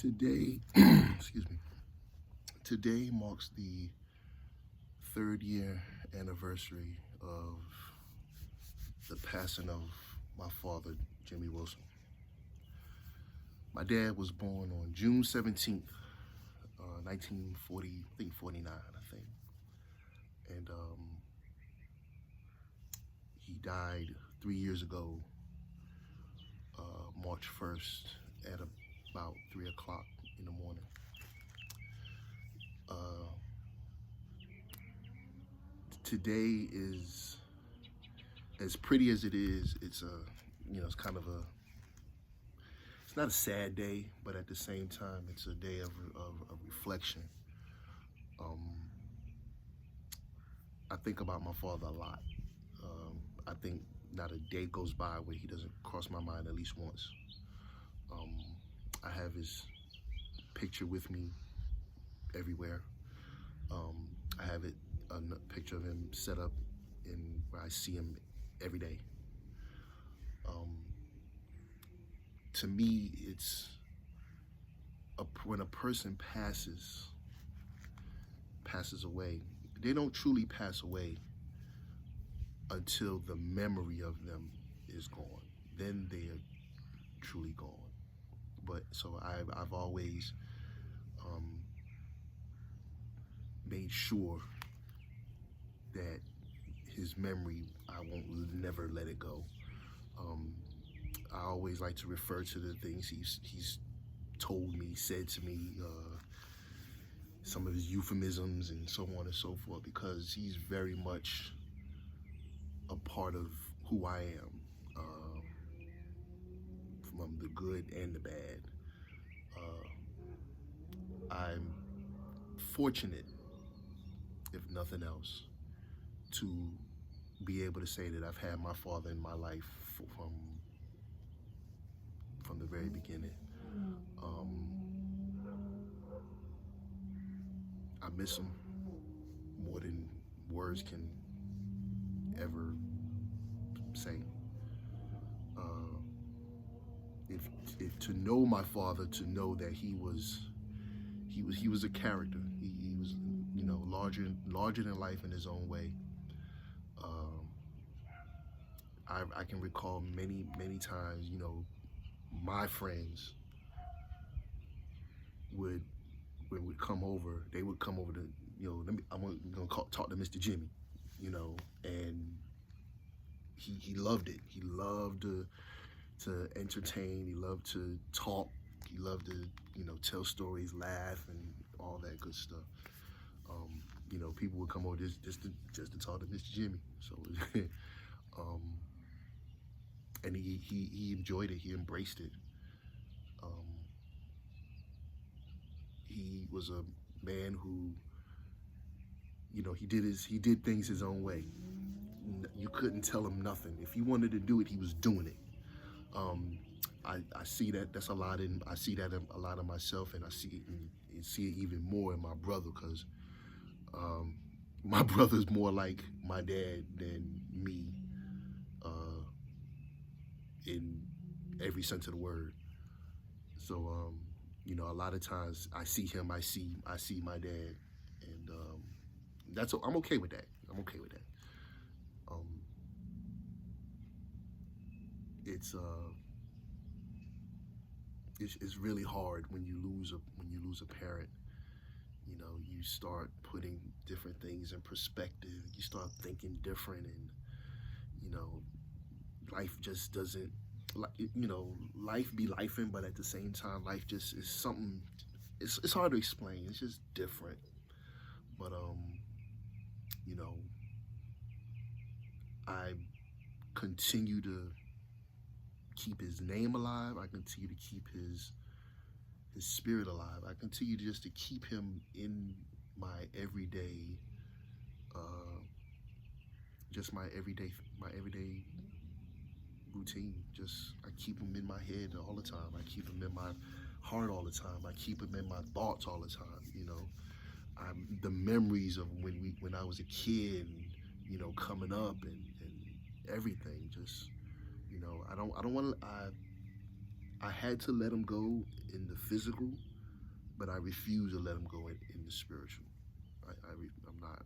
Today, excuse me, today marks the third year anniversary of the passing of my father, Jimmy Wilson. My dad was born on June 17th, 1940, I think 49, I think. And he died 3 years ago, March 1st at about 3 o'clock in the morning. Today is, as pretty as it is, it's kind of it's not a sad day, but at the same time, it's a day of reflection. I think about my father a lot. I think not a day goes by where he doesn't cross my mind at least once. I have his picture with me everywhere. I have a picture of him set up in where I see him every day. To me, it's when a person passes away, they don't truly pass away until the memory of them is gone. Then they are truly gone. But so I've always made sure that his memory, I won't never let it go. I always like to refer to the things he's told me, said to me, some of his euphemisms and so on and so forth, because he's very much a part of who I am, from the good and the bad. I'm fortunate, if nothing else, to be able to say that I've had my father in my life from the very beginning. I miss him more than words can ever say. If to know my father, to know that he was a character. He was, larger than life in his own way. I can recall many times, my friends would come over. They would come over to, I'm gonna talk to Mr. Jimmy, and he loved it. He loved to entertain. He loved to talk. He loved to, tell stories, laugh, and all that good stuff. People would come over just to talk to Mr. Jimmy. So, and he enjoyed it. He embraced it. He was a man who, he did things his own way. You couldn't tell him nothing. If he wanted to do it, he was doing it. I see that. I see that in a lot of myself, and I see it even more in my brother, because my brother's more like my dad than me, in every sense of the word. So, a lot of times I see him, I see my dad, and I'm okay with that. I'm okay with that. It's really hard when you lose a parent. You start putting different things in perspective. You start thinking different, and life just doesn't, life be lifing, but at the same time, life just is something. It's hard to explain. It's just different. But I continue to keep his name alive. I continue to keep his spirit alive. I continue just to keep him in my everyday, just my everyday routine. Just, I keep him in my head all the time. I keep him in my heart all the time. I keep him in my thoughts all the time. The memories of when I was a kid, and coming up, and everything. Just, I don't want to. I had to let him go in the physical, but I refuse to let him go in the spiritual. I'm not.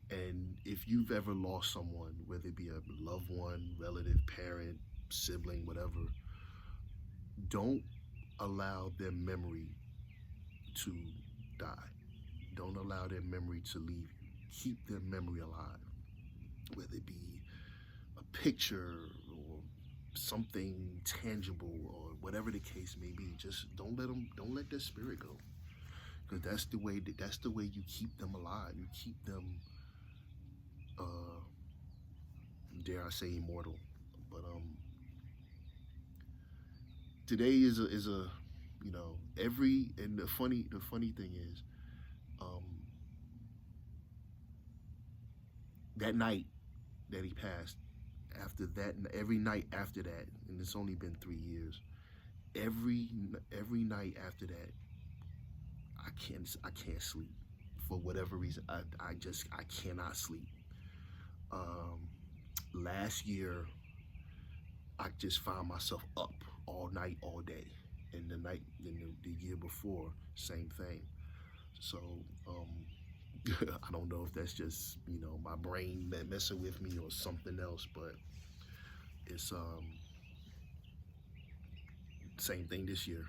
And if you've ever lost someone, whether it be a loved one, relative, parent, sibling, whatever, don't allow their memory to die. Don't allow their memory to leave you. Keep their memory alive, whether it be a picture or something tangible or whatever the case may be. Just don't let their spirit go, because that's the way you keep them alive. You keep them, dare I say, immortal. But today is a and the funny thing is, that night that he passed, after that, every night after that, and it's only been 3 years, every night after that, I can't sleep for whatever reason. I cannot sleep. Last year, I just found myself up all night, all day, and the year before, same thing. So I don't know if that's just my brain messing with me or something else, but it's same thing this year.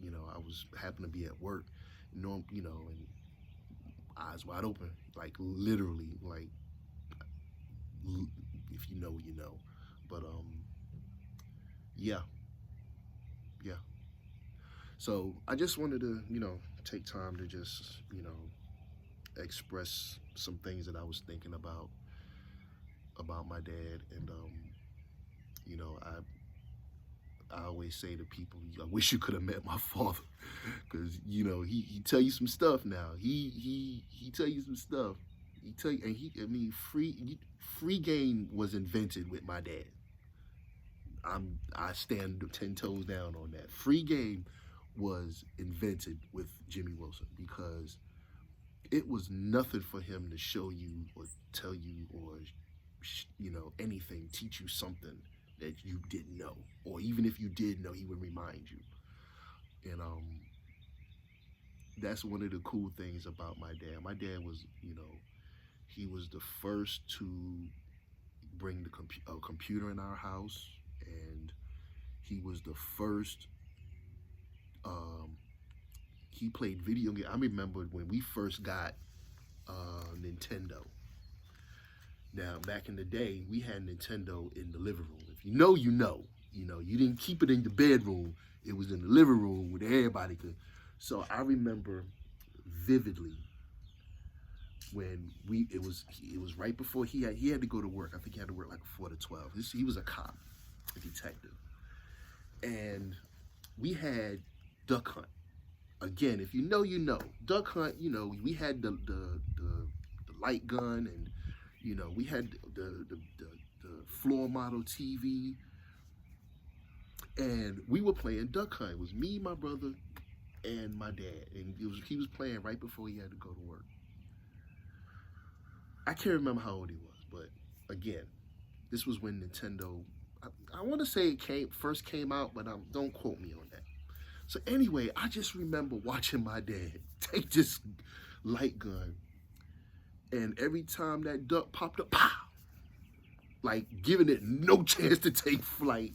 I happened to be at work, and eyes wide open, like literally, like if you know, you know. But yeah. So I just wanted to take time to just express some things that I was thinking about my dad. And I always say to people, I wish you could have met my father, because he tell you some stuff now. He tell you some stuff. He tell you, and free game was invented with my dad. I stand 10 toes down on that. Free game was invented with Jimmy Wilson, because it was nothing for him to show you or tell you or anything, teach you something that you didn't know, or even if you did know, he would remind you. And that's one of the cool things about my dad. My dad was, he was the first to bring a computer in our house, and he was the first. He played video games. I remember when we first got Nintendo. Now, back in the day, we had Nintendo in the living room. If you know, you know. You didn't keep it in the bedroom. It was in the living room where everybody could. So I remember vividly when it was right before he had to go to work. I think he had to work like 4 to 12. He was a cop, a detective, and we had Duck Hunt. Again, if you know, you know. Duck Hunt. We had the light gun, and we had the floor model TV, and we were playing Duck Hunt. It was me, my brother, and my dad, and he was playing right before he had to go to work. I can't remember how old he was, but again, this was when Nintendo, I want to say it first came out, but don't quote me on that. So anyway, I just remember watching my dad take this light gun, and every time that duck popped up, pow! Like giving it no chance to take flight.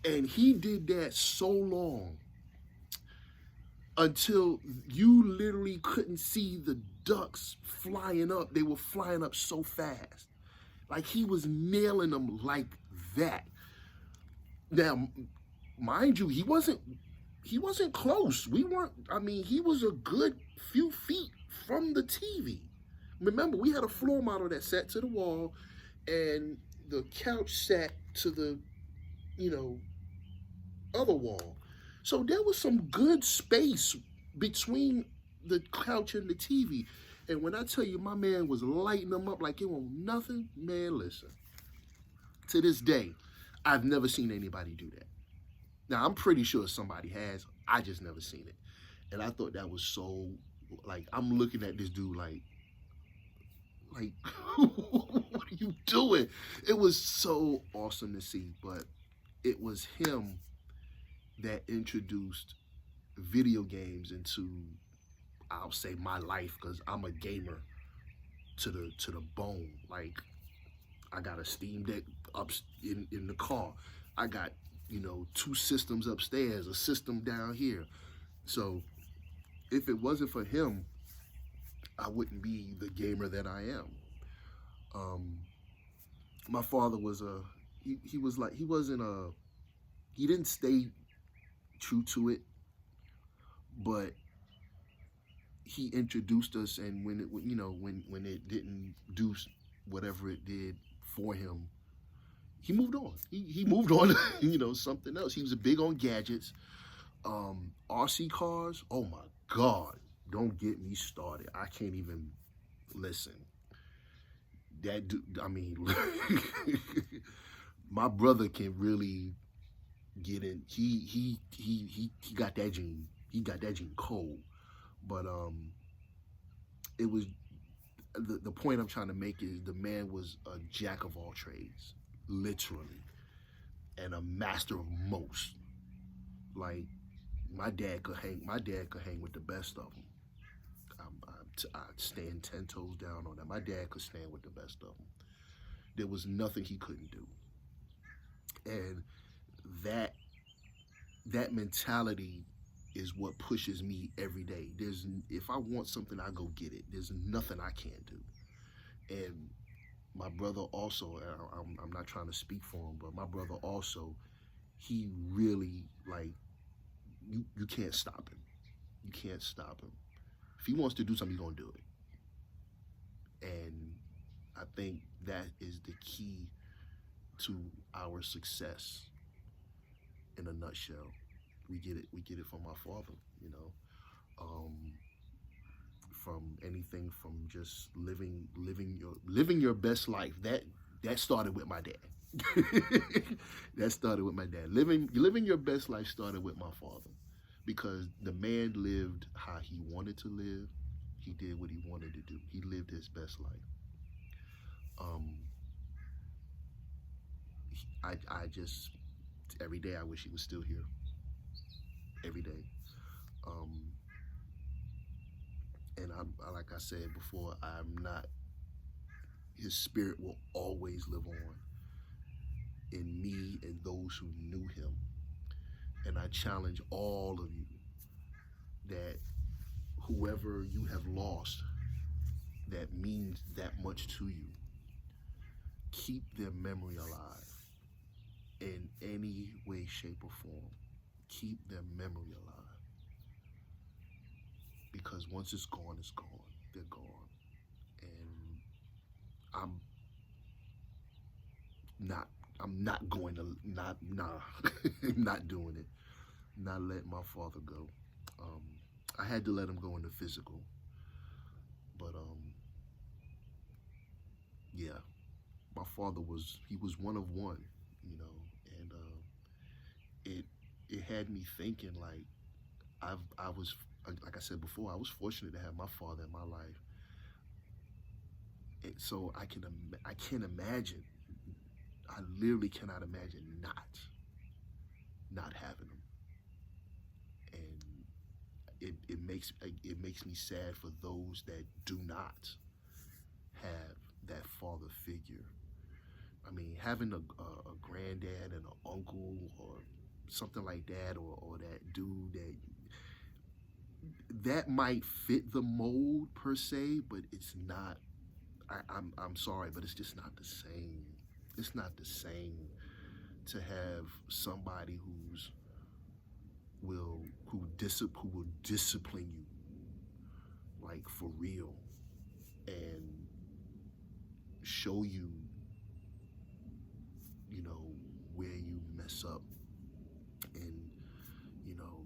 And he did that so long until you literally couldn't see the ducks flying up. They were flying up so fast. Like he was nailing them like that. Now, mind you, he wasn't close. He was a good few feet from the TV. Remember, we had a floor model that sat to the wall, and the couch sat to the, other wall. So there was some good space between the couch and the TV. And when I tell you my man was lighting them up like it was nothing, man, listen. To this day, I've never seen anybody do that. Now, I'm pretty sure somebody has. I just never seen it. And I thought that was so, like, I'm looking at this dude like, what are you doing? It was so awesome to see, but it was him that introduced video games into, I'll say, my life, because I'm a gamer to the bone. Like, I got a Steam Deck up in the car. I got, you know, two systems upstairs, a system down here. So if it wasn't for him, I wouldn't be the gamer that I am. My father was he was like, he wasn't he didn't stay true to it, but he introduced us, and when it, you know, when it didn't do whatever it did for him, he moved on. He moved on to, you know, something else. He was big on gadgets. RC cars, oh my God, don't get me started. I can't even listen. That dude, I mean, my brother can really get in. He got that gene. He got that gene cold. But it was the point I'm trying to make is the man was a jack of all trades, literally, and a master of most. Like, my dad could hang. My dad could hang with the best of them. I stand 10 toes down on that. My dad could stand with the best of them. There was nothing he couldn't do, and that mentality is what pushes me every day. If I want something, I go get it. There's nothing I can't do. And my brother also, I'm not trying to speak for him, but my brother also, he really, like, you can't stop him. You can't stop him. If he wants to do something, he's gonna do it. And I think that is the key to our success in a nutshell. We get it from our father, you know. From anything from just living your best life. That started with my dad. That started with my dad. Living your best life started with my father, because the man lived how he wanted to live. He did what he wanted to do. He lived his best life. I just, every day I wish he was still here. Every day. And like I said before, I'm not. His spirit will always live on in me and those who knew him. And I challenge all of you that whoever you have lost that means that much to you, keep their memory alive in any way, shape, or form. Keep their memory alive. Because once it's gone, it's gone. They're gone. And I'm not going to, not doing it. Not letting my father go. I had to let him go in the physical. But yeah, my father he was one of one, you know, and it had me thinking, like, I was, like I said before, I was fortunate to have my father in my life. And so I can't imagine, I literally cannot imagine not having him. And it makes me sad for those that do not have that father figure. I mean, having a granddad and an uncle or something like that, or that dude that might fit the mold per se, but it's not. I'm sorry, but it's just not the same. It's not the same to have somebody who will discipline you, like, for real, and show you, you know, where you mess up. And, you know,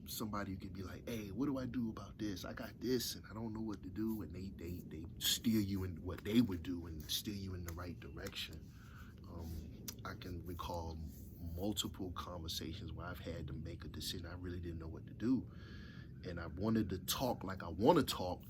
somebody who could be like, hey, what do I do about this? I got this and I don't know what to do. And they steer you in what they would do and steer you in the right direction. I can recall multiple conversations where I've had to make a decision. I really didn't know what to do. And I wanted to talk like I want to talk.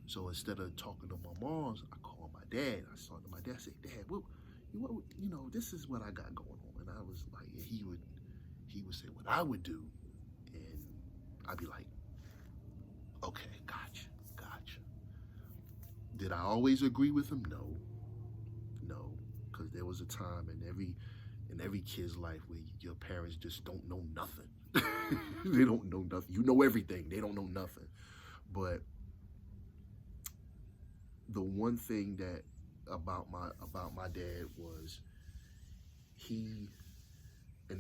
So instead of talking to my moms, I called my dad. I talked to my dad. I said, Dad, you know, this is what I got going on. And I was like, he would say what I would do. And I'd be like, okay, gotcha. Did I always agree with him? No, because there was a time in every kid's life where your parents just don't know nothing. They don't know nothing. You know everything. They don't know nothing. But the one thing that about my dad was he, and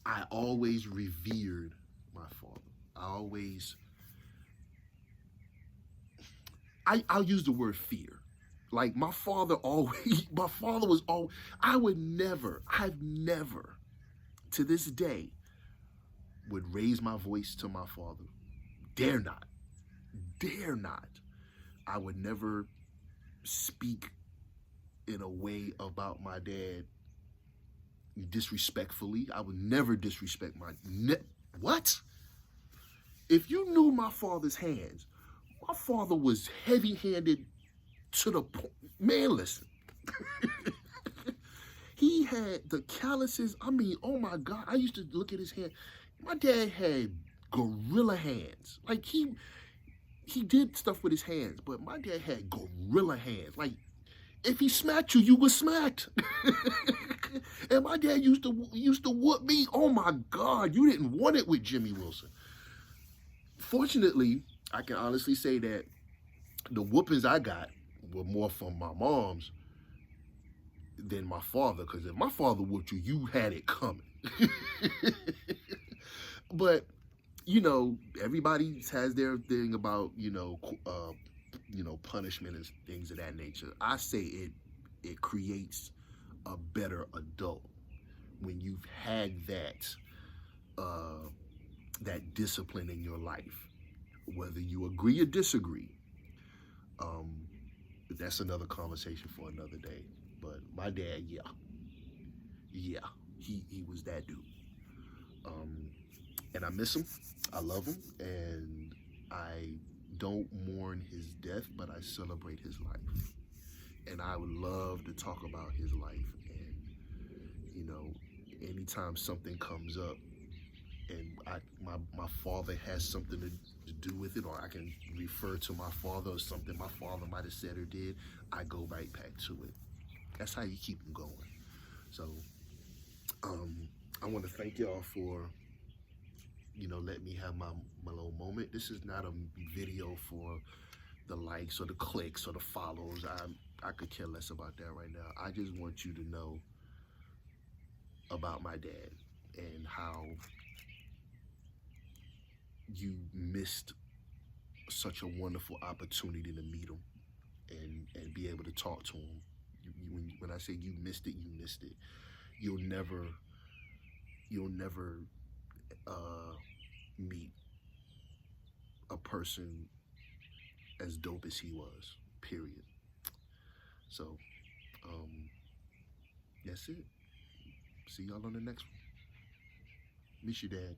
I always revered my father. I'll use the word fear. Like my father was always, I've never, to this day, would raise my voice to my father. Dare not. I would never speak in a way about my dad disrespectfully. I would never disrespect what? If you knew my father's hands, my father was heavy-handed to the point. Man, listen. He had the calluses. I mean, oh my God. I used to look at his hand. My dad had gorilla hands. Like he did stuff with his hands, but my dad had gorilla hands. Like if he smacked you, you were smacked. And my dad used to whoop me. Oh my God, you didn't want it with Jimmy Wilson. Fortunately, I can honestly say that the whoopings I got were more from my mom's than my father. Because if my father whooped you, you had it coming. But you know, everybody has their thing about punishment and things of that nature. I say it creates a better adult when you've had that discipline in your life, whether you agree or disagree. That's another conversation for another day. But my dad, yeah, he was that dude. And I miss him. I love him, and I don't mourn his death, but I celebrate his life. And I would love to talk about his life. And anytime something comes up, and my father has something to do with it, or I can refer to my father or something my father might have said or did, I go right back to it. That's how you keep them going. So I want to thank y'all for let me have my little moment. This is not a video for the likes or the clicks or the follows. I could care less about that right now. I just want you to know about my dad and how you missed such a wonderful opportunity to meet him and be able to talk to him. When I say you missed it, you missed it. You'll never meet a person as dope as he was, period. So, that's it. See y'all on the next one. Miss you, Dad.